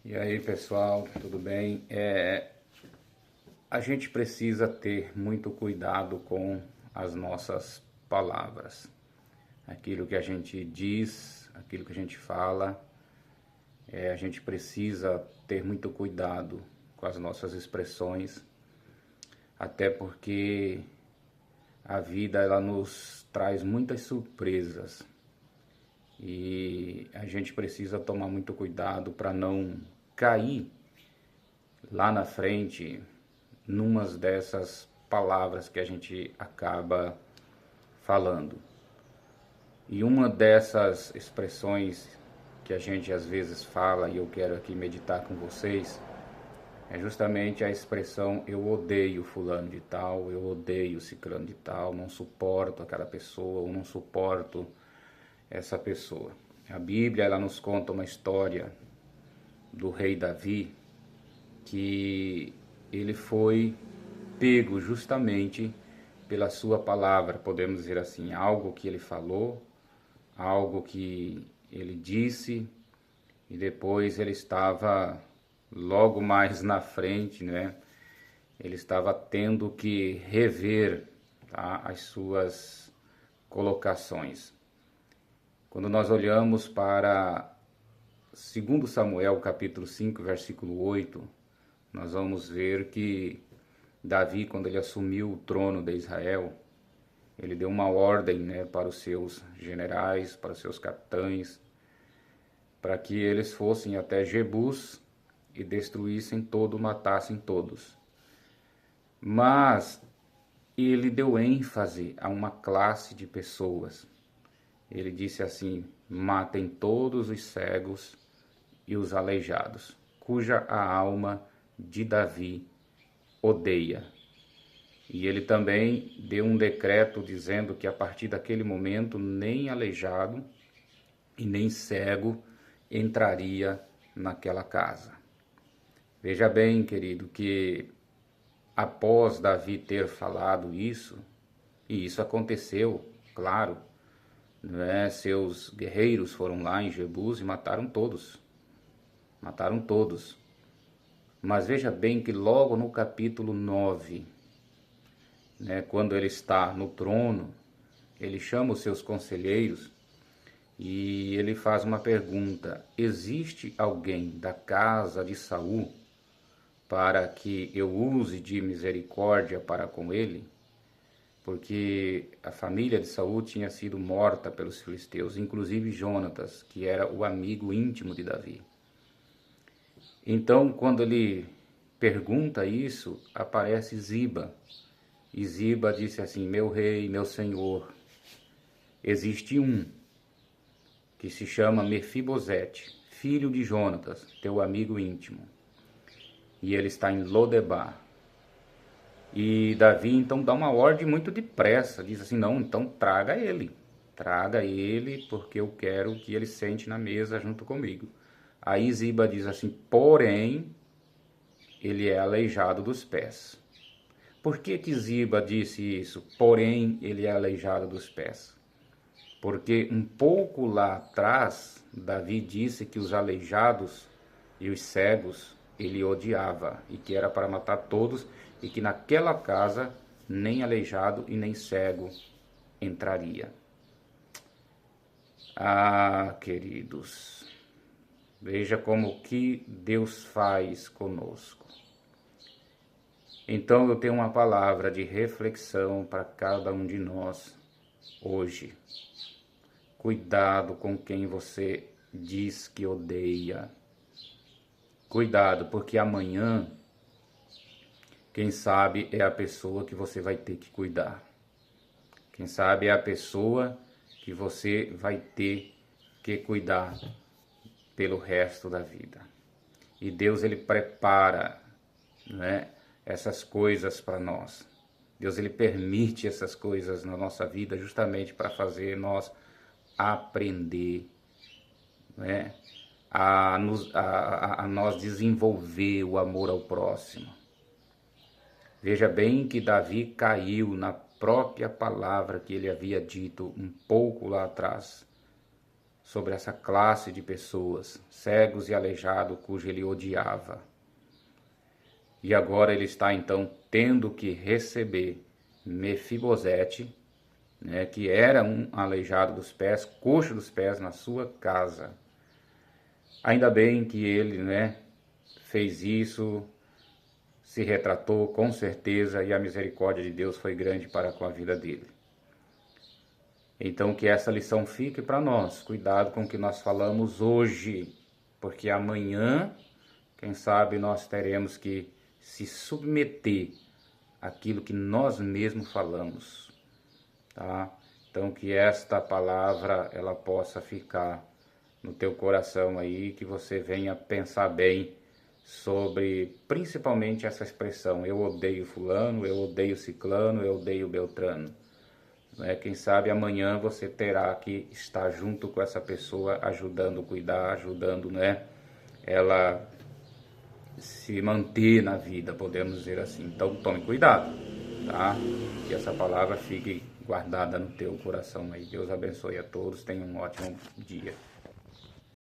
E aí, pessoal, tudo bem? A gente precisa ter muito cuidado com as nossas palavras. Aquilo que a gente diz, aquilo que a gente fala, a gente precisa ter muito cuidado com as nossas expressões, até porque a vida ela nos traz muitas surpresas e a gente precisa tomar muito cuidado para não cair lá na frente numas dessas palavras que a gente acaba falando. E uma dessas expressões que a gente às vezes fala, e eu quero aqui meditar com vocês, é justamente a expressão eu odeio fulano de tal, eu odeio ciclano de tal, não suporto aquela pessoa, ou não suporto essa pessoa. A Bíblia ela nos conta uma história do rei Davi, que ele foi pego justamente pela sua palavra, podemos dizer assim, algo que ele falou, algo que ele disse, e depois ele estava logo mais na frente, né? Ele estava tendo que rever, tá, as suas colocações. Quando nós olhamos para 2 Samuel capítulo 5, versículo 8, nós vamos ver que Davi, quando ele assumiu o trono de Israel, ele deu uma ordem, né, para os seus generais, para os seus capitães, para que eles fossem até Jebus e destruíssem todo, matassem todos. Mas ele deu ênfase a uma classe de pessoas. Ele disse assim: matem todos os cegos e os aleijados, cuja a alma de Davi odeia. E ele também deu um decreto dizendo que a partir daquele momento nem aleijado e nem cego entraria naquela casa. Veja bem, querido, que após Davi ter falado isso, e isso aconteceu, claro, né? Seus guerreiros foram lá em Jebus e mataram todos. Mataram todos. Mas veja bem que logo no capítulo 9, né, quando ele está no trono, ele chama os seus conselheiros e ele faz uma pergunta: existe alguém da casa de Saul para que eu use de misericórdia para com ele? Porque a família de Saul tinha sido morta pelos filisteus, inclusive Jonatas, que era o amigo íntimo de Davi. Então, quando ele pergunta isso, aparece Ziba. E Ziba disse assim: meu rei, meu senhor, existe um que se chama Mefibosete, filho de Jonatas, teu amigo íntimo, e ele está em Lodebar. E Davi então dá uma ordem muito depressa, diz assim: não, então traga ele, porque eu quero que ele sente na mesa junto comigo. Aí Ziba diz assim: porém, ele é aleijado dos pés. Por que que Ziba disse isso? Porém, ele é aleijado dos pés. Porque um pouco lá atrás, Davi disse que os aleijados e os cegos ele odiava, e que era para matar todos, e que naquela casa nem aleijado e nem cego entraria. Ah, queridos, veja como que Deus faz conosco. Então eu tenho uma palavra de reflexão para cada um de nós hoje. Cuidado com quem você diz que odeia. Cuidado, porque amanhã, quem sabe, é a pessoa que você vai ter que cuidar. Quem sabe é a pessoa que você vai ter que cuidar pelo resto da vida. E Deus, ele prepara, né, essas coisas para nós. Deus, ele permite essas coisas na nossa vida justamente para fazer nós aprender, né, a nós desenvolver o amor ao próximo. Veja bem que Davi caiu na própria palavra que ele havia dito um pouco lá atrás. sobre essa classe de pessoas, cegos e aleijados, cujo ele odiava. E agora ele está então tendo que receber Mefibosete, né, que era um aleijado dos pés, coxo dos pés, na sua casa. Ainda bem que ele, né, fez isso, se retratou com certeza, e a misericórdia de Deus foi grande para com a vida dele. Então que essa lição fique para nós. Cuidado com o que nós falamos hoje, porque amanhã, quem sabe, nós teremos que se submeter àquilo que nós mesmos falamos, tá? Então que esta palavra ela possa ficar no teu coração aí, que você venha pensar bem sobre principalmente essa expressão: eu odeio fulano, eu odeio ciclano, eu odeio beltrano. Quem sabe amanhã você terá que estar junto com essa pessoa, ajudando a cuidar, ajudando, né, ela se manter na vida, podemos dizer assim. Então tome cuidado, tá? Que essa palavra fique guardada no teu coração aí. Deus abençoe a todos, tenham um ótimo dia.